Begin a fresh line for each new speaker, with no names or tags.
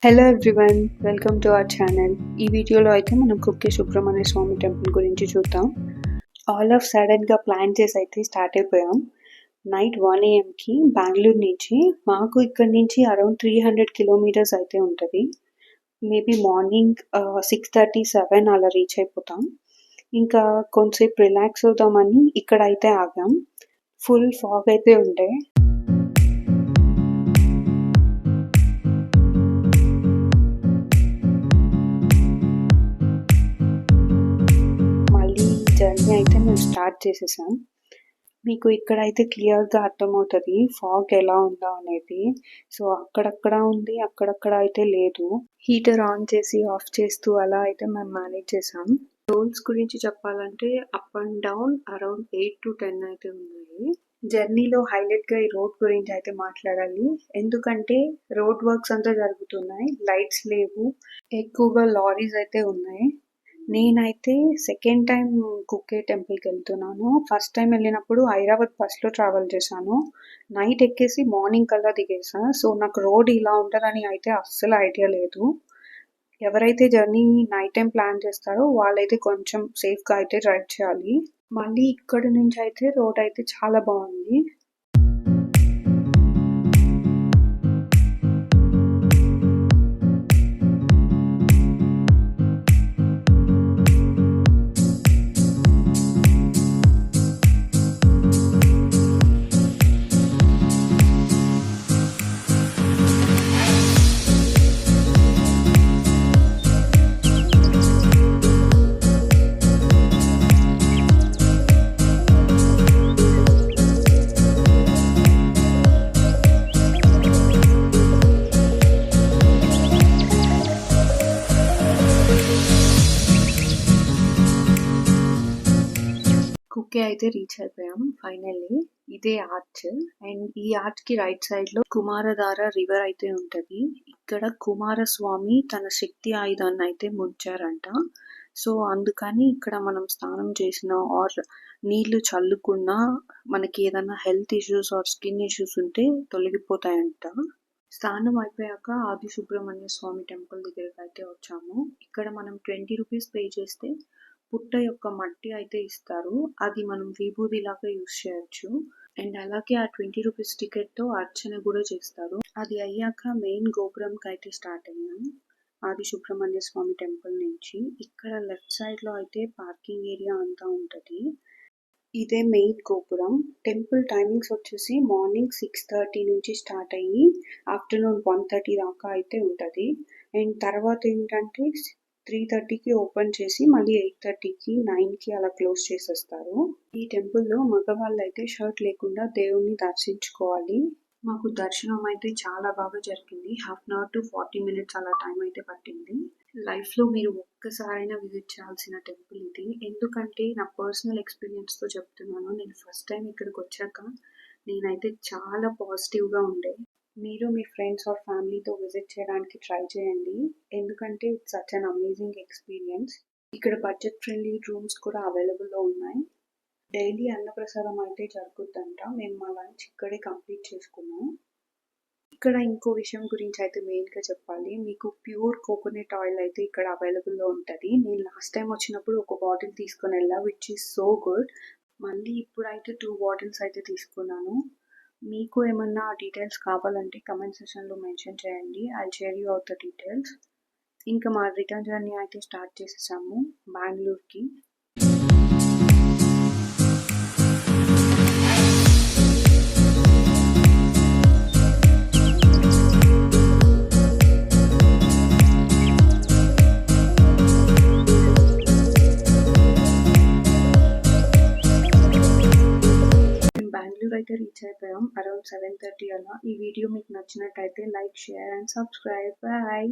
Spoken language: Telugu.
Hello everyone, welcome to our channel. ఈ వీడియోలో అయితే మనం కుక్కే సుబ్రహ్మణ్య స్వామి టెంపుల్ గురించి చూద్దాం. ఆల్ ఆఫ్ సడన్గా ప్లాన్ చేసి అయితే స్టార్ట్ అయిపోయాం. నైట్ 1 AM బెంగళూరు నుంచి మాకు ఇక్కడ నుంచి అరౌండ్ 300 కిలోమీటర్స్ అయితే ఉంటుంది. మేబీ మార్నింగ్ 6:30, 7 అలా రీచ్ అయిపోతాం. ఇంకా కొంతసేపు రిలాక్స్ అవుతామని ఇక్కడ అయితే ఆగాం. ఫుల్ ఫాగ్ అయితే ఉండే. జర్నీ అయితే మేము స్టార్ట్ చేసేసాం. మీకు ఇక్కడైతే క్లియర్గా అర్థమవుతుంది ఫాగ్ ఎలా ఉందా అనేది. సో అక్కడక్కడ ఉంది, అక్కడక్కడ అయితే లేదు. హీటర్ ఆన్ చేసి ఆఫ్ చేస్తూ అలా అయితే మేము మేనేజ్ చేసాం. రోడ్స్ గురించి చెప్పాలంటే up and down around 8 to 10 అయితే ఉన్నాయి. జర్నీలో హైలైట్గా ఈ రోడ్ గురించి అయితే మాట్లాడాలి. ఎందుకంటే రోడ్ వర్క్స్ అంతా జరుగుతున్నాయి, లైట్స్ లేవు, ఎక్కువగా లారీస్ అయితే ఉన్నాయి. నేనైతే సెకండ్ టైం కుక్కే టెంపుల్కి వెళ్తున్నాను. ఫస్ట్ టైం వెళ్ళినప్పుడు హైదరాబాద్ బస్లో ట్రావెల్ చేశాను. నైట్ ఎక్కేసి మార్నింగ్ కల్లా దిగేసా. సో నాకు రోడ్ ఇలా ఉంటుందని అయితే అస్సలు ఐడియా లేదు. ఎవరైతే జర్నీ నైట్ టైం ప్లాన్ చేస్తారో వాళ్ళైతే కొంచెం సేఫ్గా అయితే డ్రైవ్ చేయాలి. మళ్ళీ ఇక్కడ నుంచి అయితే రోడ్ అయితే చాలా బాగుంది. కుక్కే అయితే రీచ్ అయిపోయాం ఫైనల్లీ. ఇదే ఆర్చ్, అండ్ ఈ ఆర్చ్ కి రైట్ సైడ్ లో కుమారధార రివర్ అయితే ఉంటది. ఇక్కడ కుమారస్వామి తన శక్తి ఆయుధాన్ని అయితే ముంచారంట. సో అందుకని ఇక్కడ మనం స్నానం చేసిన ఆర్ నీళ్లు చల్లుకున్నా మనకి ఏదైనా health issues are skin issues ఉంటే తొలగిపోతాయంట. స్నానం అయిపోయాక ఆది సుబ్రహ్మణ్య స్వామి టెంపుల్ దగ్గరికి అయితే వచ్చాము. ఇక్కడ మనం 20 రూపీస్ పే చేస్తే పుట్ట యొక్క మట్టి అయితే ఇస్తారు. అది మనం విభూది లాగా యూజ్ చేయొచ్చు. అండ్ అలాగే ఆ 20 రూపీస్ టికెట్ తో అర్చన కూడా చేస్తారు. అది అయ్యాక మెయిన్ గోపురంకి అయితే స్టార్ట్ అయ్యాం ఆది సుబ్రహ్మణ్య స్వామి టెంపుల్ నుంచి. ఇక్కడ లెఫ్ట్ సైడ్ లో అయితే పార్కింగ్ ఏరియా అంతా ఉంటది. ఇదే మెయిన్ గోపురం. టెంపుల్ టైమింగ్స్ వచ్చేసి మార్నింగ్ 6:30 నుంచి స్టార్ట్ అయ్యి ఆఫ్టర్నూన్ 1:30 దాకా అయితే ఉంటది. అండ్ తర్వాత ఏంటంటే 3:30కి ఓపెన్ చేసి మళ్ళీ 8:30కి 9కి అలా క్లోజ్ చేసేస్తారు. ఈ టెంపుల్లో మగవాళ్ళు అయితే షర్ట్ లేకుండా దేవుణ్ణి దర్శించుకోవాలి. మాకు దర్శనం అయితే చాలా బాగా జరిగింది. 1/2 hour to 40 minutes అలా టైం అయితే పట్టింది. లైఫ్ లో మీరు ఒక్కసారైనా విజిట్ చేయాల్సిన టెంపుల్ ఇది. ఎందుకంటే నా పర్సనల్ ఎక్స్పీరియన్స్ తో చెప్తున్నాను. నేను ఫస్ట్ టైం ఇక్కడికి వచ్చాక నేనైతే చాలా పాజిటివ్ గా ఉండే. మీరు మీ ఫ్రెండ్స్ ఆర్ ఫ్యామిలీతో విజిట్ చేయడానికి ట్రై చేయండి. ఎందుకంటే it's such an amazing experience. ఇక్కడ బడ్జెట్ ఫ్రెండ్లీ రూమ్స్ కూడా అవైలబుల్లో ఉన్నాయి. డైలీ అన్నప్రసాదం అయితే జరుగుతుందంట. మేము మా లంచ్ ఇక్కడే కంప్లీట్ చేసుకున్నాం. ఇక్కడ ఇంకో విషయం గురించి అయితే మెయిన్గా చెప్పాలి. మీకు ప్యూర్ కోకోనట్ ఆయిల్ అయితే ఇక్కడ అవైలబుల్లో ఉంటుంది. నేను లాస్ట్ టైం వచ్చినప్పుడు ఒక బాటిల్ తీసుకొని వెళ్ళా, విచ్ ఈస్ సో గుడ్. మళ్ళీ ఇప్పుడైతే 2 బాటిల్స్ అయితే తీసుకున్నాను. మీకు ఏమన్నా డీటెయిల్స్ కావాలంటే కమెంట్ సెక్షన్లో మెన్షన్ చేయండి. I share you out the details. ఇంకా మా రిటర్న్ జర్నీ అయితే స్టార్ట్ చేసేసాము బెంగళూరుకి. బెంగళూరు అయితే రీచ్ అయిపోయాం అరౌండ్ 7:30 అలా. ఈ వీడియో మీకు నచ్చినట్టయితే like, share and subscribe. Bye.